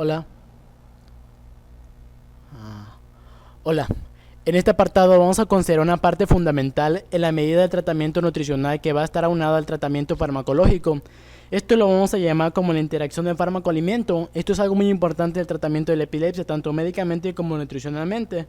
Hola. Hola. En este apartado vamos a considerar una parte fundamental en la medida del tratamiento nutricional que va a estar aunado al tratamiento farmacológico. Esto lo vamos a llamar como la interacción de fármaco-alimento. Esto es algo muy importante del tratamiento de la epilepsia, tanto médicamente como nutricionalmente.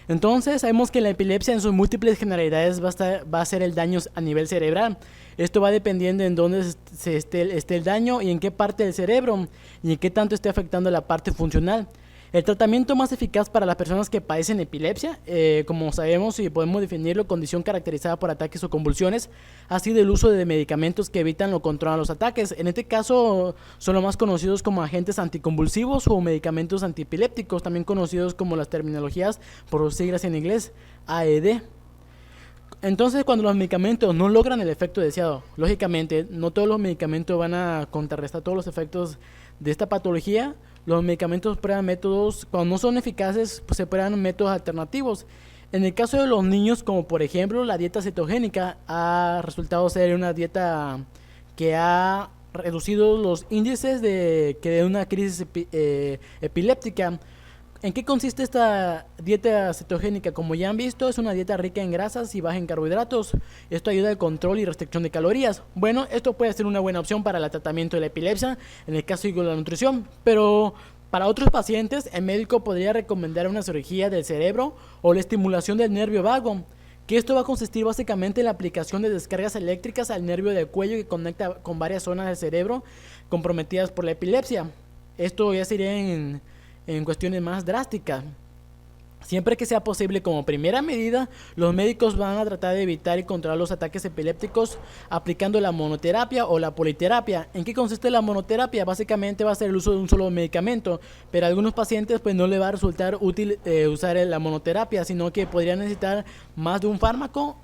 Entonces, sabemos que la epilepsia en sus múltiples generalidades va a ser el daño a nivel cerebral. Esto va dependiendo en dónde esté el daño y en qué parte del cerebro y en qué tanto esté afectando la parte funcional. El tratamiento más eficaz para las personas que padecen epilepsia, como sabemos y podemos definirlo, condición caracterizada por ataques o convulsiones, ha sido el uso de medicamentos que evitan o controlan los ataques. En este caso son los más conocidos como agentes anticonvulsivos o medicamentos antiepilépticos, también conocidos como las terminologías por sus siglas en inglés, AED. Entonces, cuando los medicamentos no logran el efecto deseado, lógicamente no todos los medicamentos van a contrarrestar todos los efectos de esta patología. Los medicamentos prueban métodos, cuando no son eficaces, pues se prueban métodos alternativos. En el caso de los niños, como por ejemplo la dieta cetogénica, ha resultado ser una dieta que ha reducido los índices que de una crisis epiléptica. ¿En qué consiste esta dieta cetogénica? Como ya han visto, es una dieta rica en grasas y baja en carbohidratos. Esto ayuda al control y restricción de calorías. Bueno, esto puede ser una buena opción para el tratamiento de la epilepsia, en el caso de la nutrición, pero para otros pacientes, el médico podría recomendar una cirugía del cerebro o la estimulación del nervio vago, que esto va a consistir básicamente en la aplicación de descargas eléctricas al nervio del cuello que conecta con varias zonas del cerebro comprometidas por la epilepsia. Esto ya sería en cuestiones más drásticas. Siempre que sea posible, como primera medida, los médicos van a tratar de evitar y controlar los ataques epilépticos aplicando la monoterapia o la politerapia. ¿En qué consiste la monoterapia? Básicamente va a ser el uso de un solo medicamento, pero a algunos pacientes pues no le va a resultar útil usar la monoterapia, sino que podrían necesitar más de un fármaco.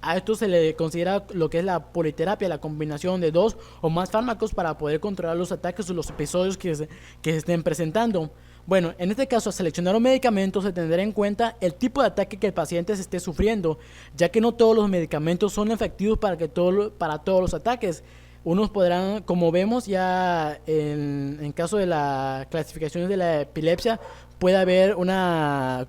A esto se le considera lo que es la politerapia, la combinación de dos o más fármacos para poder controlar los ataques o los episodios que se estén presentando. Bueno, en este caso, al seleccionar un medicamento se tendrá en cuenta el tipo de ataque que el paciente se esté sufriendo, ya que no todos los medicamentos son efectivos para todos los ataques. Unos podrán, como vemos ya en caso de las clasificaciones de la epilepsia, puede haber una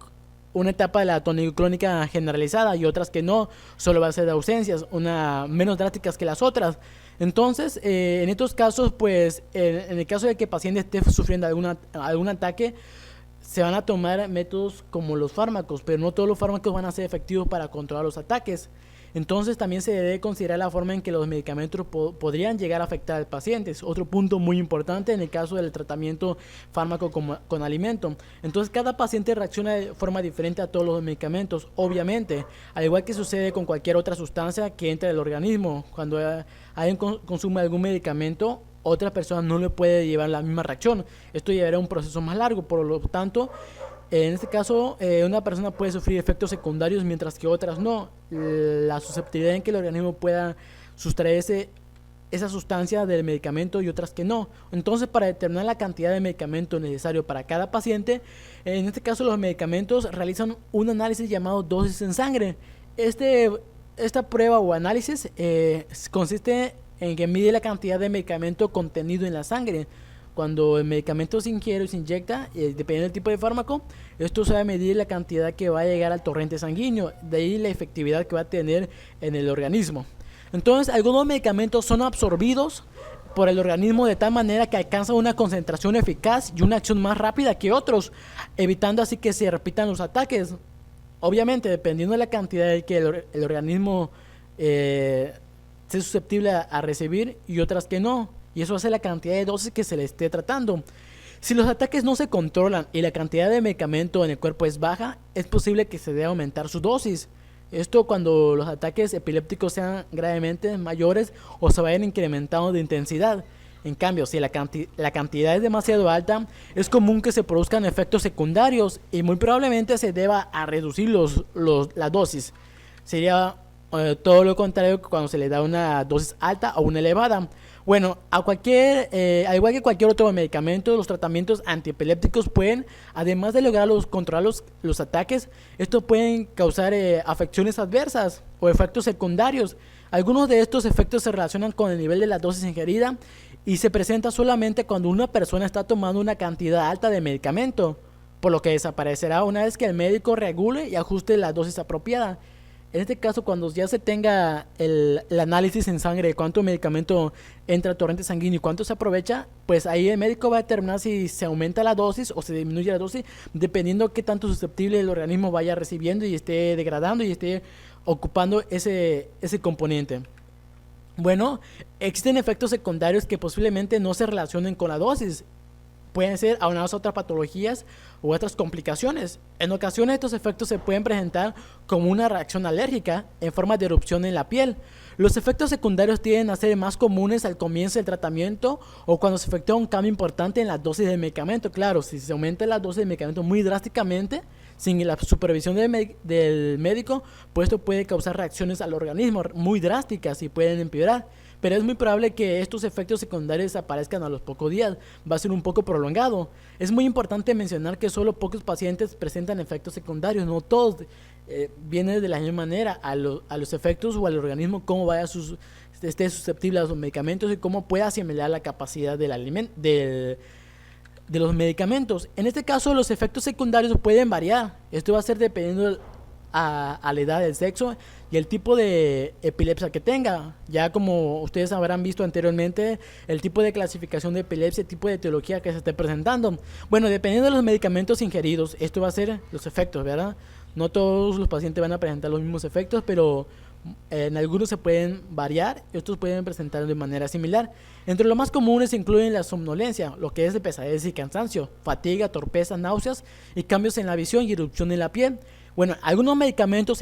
etapa de la toniclónica generalizada y otras que no, solo va a ser de ausencias, menos drásticas que las otras. Entonces, en estos casos, pues, en el caso de que el paciente esté sufriendo algún ataque, se van a tomar métodos como los fármacos, pero no todos los fármacos van a ser efectivos para controlar los ataques. Entonces también se debe considerar la forma en que los medicamentos podrían llegar a afectar al paciente. Es otro punto muy importante en el caso del tratamiento fármaco con alimento. Entonces cada paciente reacciona de forma diferente a todos los medicamentos, obviamente, al igual que sucede con cualquier otra sustancia que entra al organismo. Cuando alguien consume algún medicamento, otra persona no le puede llevar la misma reacción. Esto llevará a un proceso más largo, por lo tanto, en este caso, una persona puede sufrir efectos secundarios mientras que otras no. La susceptibilidad en que el organismo pueda sustraer esa sustancia del medicamento y otras que no. Entonces, para determinar la cantidad de medicamento necesario para cada paciente, en este caso los medicamentos realizan un análisis llamado dosis en sangre. Esta prueba o análisis consiste en que mide la cantidad de medicamento contenido en la sangre. Cuando el medicamento se ingiere o se inyecta, dependiendo del tipo de fármaco, esto se va a medir la cantidad que va a llegar al torrente sanguíneo, de ahí la efectividad que va a tener en el organismo. Entonces, algunos medicamentos son absorbidos por el organismo de tal manera que alcanzan una concentración eficaz y una acción más rápida que otros, evitando así que se repitan los ataques. Obviamente, dependiendo de la cantidad que el organismo sea susceptible a recibir y otras que no. Y eso hace la cantidad de dosis que se le esté tratando. Si los ataques no se controlan y la cantidad de medicamento en el cuerpo es baja, es posible que se deba aumentar su dosis. Esto cuando los ataques epilépticos sean gravemente mayores o se vayan incrementando de intensidad. En cambio, si la cantidad es demasiado alta, es común que se produzcan efectos secundarios y muy probablemente se deba a reducir la dosis. Sería todo lo contrario que cuando se le da una dosis alta o una elevada. Bueno, al igual que cualquier otro medicamento, los tratamientos antiepilépticos pueden, además de lograr controlar los ataques, estos pueden causar afecciones adversas o efectos secundarios. Algunos de estos efectos se relacionan con el nivel de la dosis ingerida y se presenta solamente cuando una persona está tomando una cantidad alta de medicamento, por lo que desaparecerá una vez que el médico regule y ajuste la dosis apropiada. En este caso, cuando ya se tenga el análisis en sangre de cuánto medicamento entra al torrente sanguíneo y cuánto se aprovecha, pues ahí el médico va a determinar si se aumenta la dosis o se disminuye la dosis, dependiendo qué tanto susceptible el organismo vaya recibiendo y esté degradando y esté ocupando ese componente. Bueno, existen efectos secundarios que posiblemente no se relacionen con la dosis. Pueden ser aunados a otras patologías u otras complicaciones. En ocasiones estos efectos se pueden presentar como una reacción alérgica en forma de erupción en la piel. Los efectos secundarios tienden a ser más comunes al comienzo del tratamiento o cuando se efectúa un cambio importante en la dosis del medicamento. Claro, si se aumenta la dosis del medicamento muy drásticamente, sin la supervisión del médico, pues esto puede causar reacciones al organismo muy drásticas y pueden empeorar. Pero es muy probable que estos efectos secundarios aparezcan a los pocos días. Va a ser un poco prolongado. Es muy importante mencionar que solo pocos pacientes presentan efectos secundarios. No todos vienen de la misma manera a los efectos o al organismo, cómo vaya esté susceptible a los medicamentos y cómo puede asimilar la capacidad de los medicamentos. En este caso, los efectos secundarios pueden variar. Esto va a ser dependiendo a la edad, del sexo y el tipo de epilepsia que tenga. Ya como ustedes habrán visto anteriormente, el tipo de clasificación de epilepsia, el tipo de etiología que se esté presentando. Bueno, dependiendo de los medicamentos ingeridos, esto va a ser los efectos, ¿verdad? No todos los pacientes van a presentar los mismos efectos, pero en algunos se pueden variar, estos pueden presentar de manera similar. Entre los más comunes se incluyen la somnolencia, lo que es de pesadez y cansancio, fatiga, torpeza, náuseas y cambios en la visión y erupción en la piel. Bueno, algunos medicamentos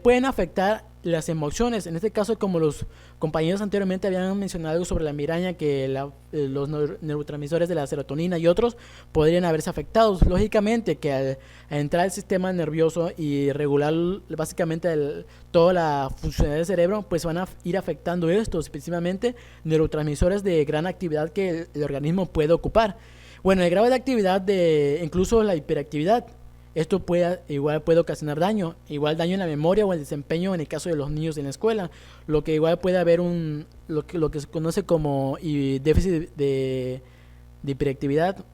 pueden afectar las emociones. En este caso, como los compañeros anteriormente habían mencionado algo sobre la migraña, que los neurotransmisores de la serotonina y otros podrían haberse afectados. Lógicamente que al entrar el sistema nervioso y regular básicamente toda la funcionalidad del cerebro, pues van a ir afectando estos, específicamente neurotransmisores de gran actividad que el organismo puede ocupar. Bueno, el grado de actividad de incluso la hiperactividad, esto igual puede ocasionar daño en la memoria o el desempeño en el caso de los niños en la escuela, lo que igual puede haber lo que se conoce como déficit de hiperactividad.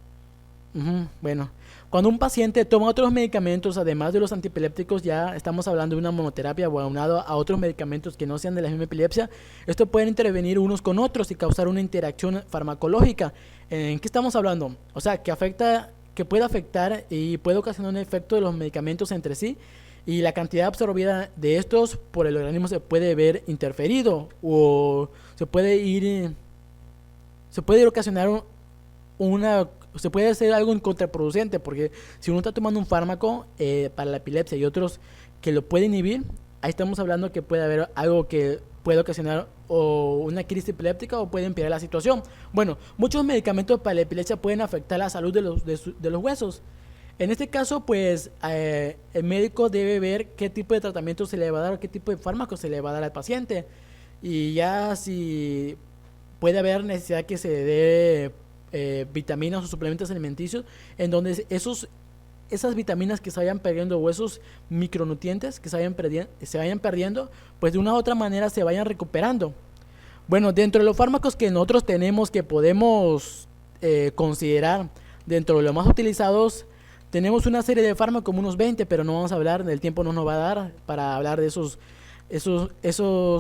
Bueno, cuando un paciente toma otros medicamentos, además de los antiepilépticos, ya estamos hablando de una monoterapia o aunado a otros medicamentos que no sean de la misma epilepsia, esto puede intervenir unos con otros y causar una interacción farmacológica. ¿En qué estamos hablando? O sea, que puede afectar y puede ocasionar un efecto de los medicamentos entre sí, y la cantidad absorbida de estos por el organismo se puede ver interferido o se puede ir ocasionar se puede hacer algo contraproducente, porque si uno está tomando un fármaco para la epilepsia y otros que lo pueden inhibir, ahí estamos hablando que puede haber algo que puede ocasionar o una crisis epiléptica o puede empeorar la situación. Bueno, muchos medicamentos para la epilepsia pueden afectar la salud de los huesos. En este caso, pues el médico debe ver qué tipo de tratamiento se le va a dar o qué tipo de fármaco se le va a dar al paciente. Y ya si puede haber necesidad que se dé vitaminas o suplementos alimenticios en donde esas vitaminas que se vayan perdiendo o esos micronutrientes que se vayan perdiendo, pues de una u otra manera se vayan recuperando. Bueno, dentro de los fármacos que nosotros tenemos que podemos considerar dentro de los más utilizados, tenemos una serie de fármacos, como unos 20, pero no vamos a hablar, el tiempo no nos va a dar para hablar de esos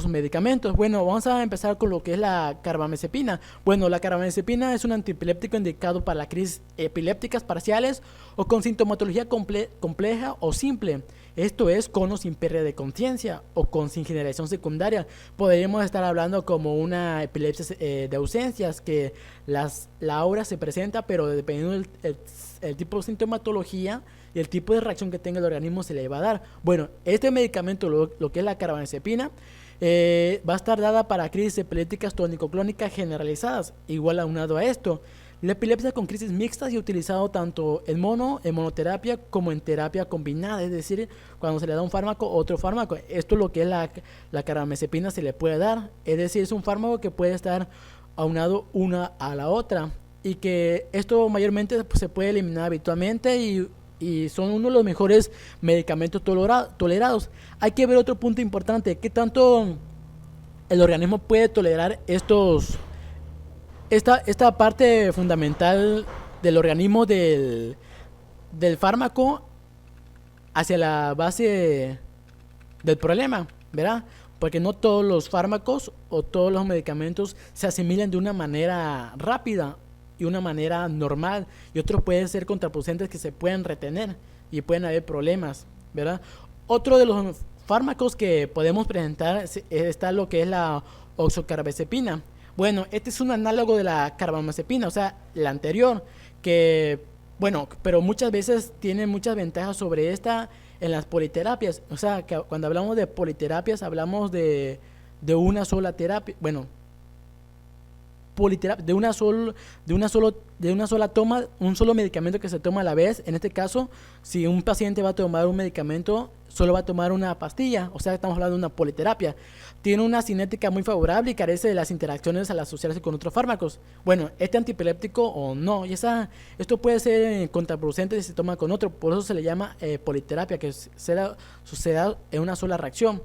medicamentos. Bueno, vamos a empezar con lo que es la carbamazepina. Bueno, la carbamazepina es un antiepiléptico indicado para las crisis epilépticas parciales o con sintomatología compleja o simple. Esto es con o sin pérdida de conciencia o con sin generación secundaria. Podríamos estar hablando como una epilepsia de ausencias, que la aura se presenta, pero dependiendo del tipo de sintomatología y el tipo de reacción que tenga el organismo se le va a dar. Bueno, este medicamento, lo que es la carbamazepina, va a estar dada para crisis epilépticas tónico-clónicas generalizadas. Igual aunado a esto, la epilepsia con crisis mixtas y utilizado tanto en monoterapia como en terapia combinada, es decir, cuando se le da un fármaco, otro fármaco. Esto es lo que es la carbamazepina se le puede dar, es decir, es un fármaco que puede estar aunado una a la otra y que esto mayormente pues, se puede eliminar habitualmente y son uno de los mejores medicamentos tolerados. Hay que ver otro punto importante, qué tanto el organismo puede tolerar Esta parte fundamental del organismo del fármaco hacia la base del problema, ¿verdad? Porque no todos los fármacos o todos los medicamentos se asimilan de una manera rápida y una manera normal, y otros pueden ser contraproducentes que se pueden retener y pueden haber problemas, ¿verdad? Otro de los fármacos que podemos presentar está lo que es la oxocarbazepina. Bueno, este es un análogo de la carbamazepina, o sea, la anterior, que, bueno, pero muchas veces tiene muchas ventajas sobre esta en las politerapias. O sea, que cuando hablamos de politerapias hablamos de una sola terapia, bueno, politerapia, de una sola toma, un solo medicamento que se toma a la vez. En este caso, si un paciente va a tomar un medicamento, solo va a tomar una pastilla, o sea, estamos hablando de una politerapia. Tiene una cinética muy favorable y carece de las interacciones al asociarse con otros fármacos. Bueno, este antipiléptico o no, esto puede ser contraproducente si se toma con otro, por eso se le llama politerapia, que suceda en una sola reacción.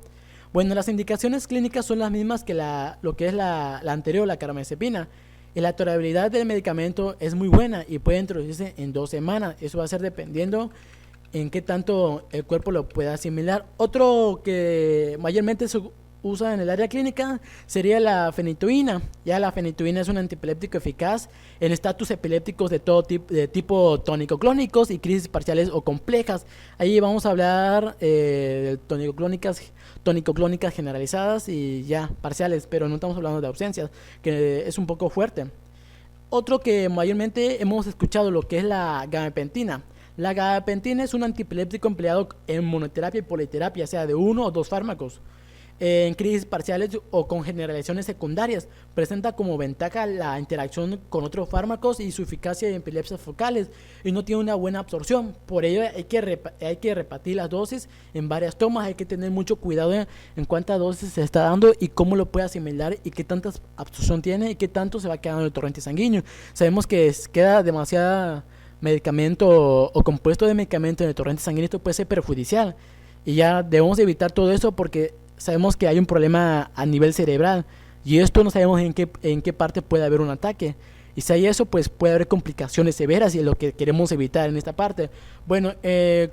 Bueno, las indicaciones clínicas son las mismas que lo que es la anterior, la carbamazepina. Y la tolerabilidad del medicamento es muy buena y puede introducirse en 2 semanas. Eso va a ser dependiendo en qué tanto el cuerpo lo pueda asimilar. Otro que mayormente se usa en el área clínica sería la fenitoína. Ya la fenitoína es un antipiléptico eficaz en estatus epilépticos de todo tipo tónico-clónicos y crisis parciales o complejas. Ahí vamos a hablar de tónico-clónicas generalizadas y ya parciales, pero no estamos hablando de ausencias, que es un poco fuerte. Otro que mayormente hemos escuchado, lo que es la gabapentina. La gabapentina es un antipiléptico empleado en monoterapia y politerapia, sea de 1 o 2 fármacos. En crisis parciales o con generalizaciones secundarias, presenta como ventaja la interacción con otros fármacos y su eficacia en epilepsias focales, y no tiene una buena absorción. Por ello hay que repartir las dosis en varias tomas. Hay que tener mucho cuidado en cuántas dosis se está dando y cómo lo puede asimilar y qué tanta absorción tiene y qué tanto se va quedando en el torrente sanguíneo. Sabemos que queda demasiado medicamento o compuesto de medicamento en el torrente sanguíneo. Esto puede ser perjudicial y ya debemos evitar todo eso porque sabemos que hay un problema a nivel cerebral y esto no sabemos en qué parte puede haber un ataque, y si hay eso, pues puede haber complicaciones severas, y es lo que queremos evitar en esta parte. Bueno,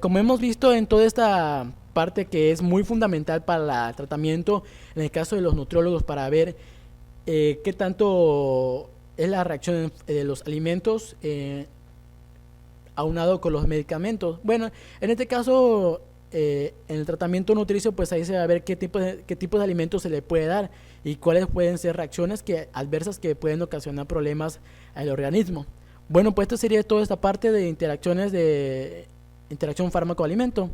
como hemos visto en toda esta parte que es muy fundamental para el tratamiento, en el caso de los nutriólogos, para ver qué tanto es la reacción de los alimentos aunado con los medicamentos. Bueno, en este caso, en el tratamiento nutricio, pues ahí se va a ver qué tipo de alimentos se le puede dar y cuáles pueden ser reacciones adversas que pueden ocasionar problemas al organismo. Bueno, pues esto sería toda esta parte de interacción fármaco-alimento.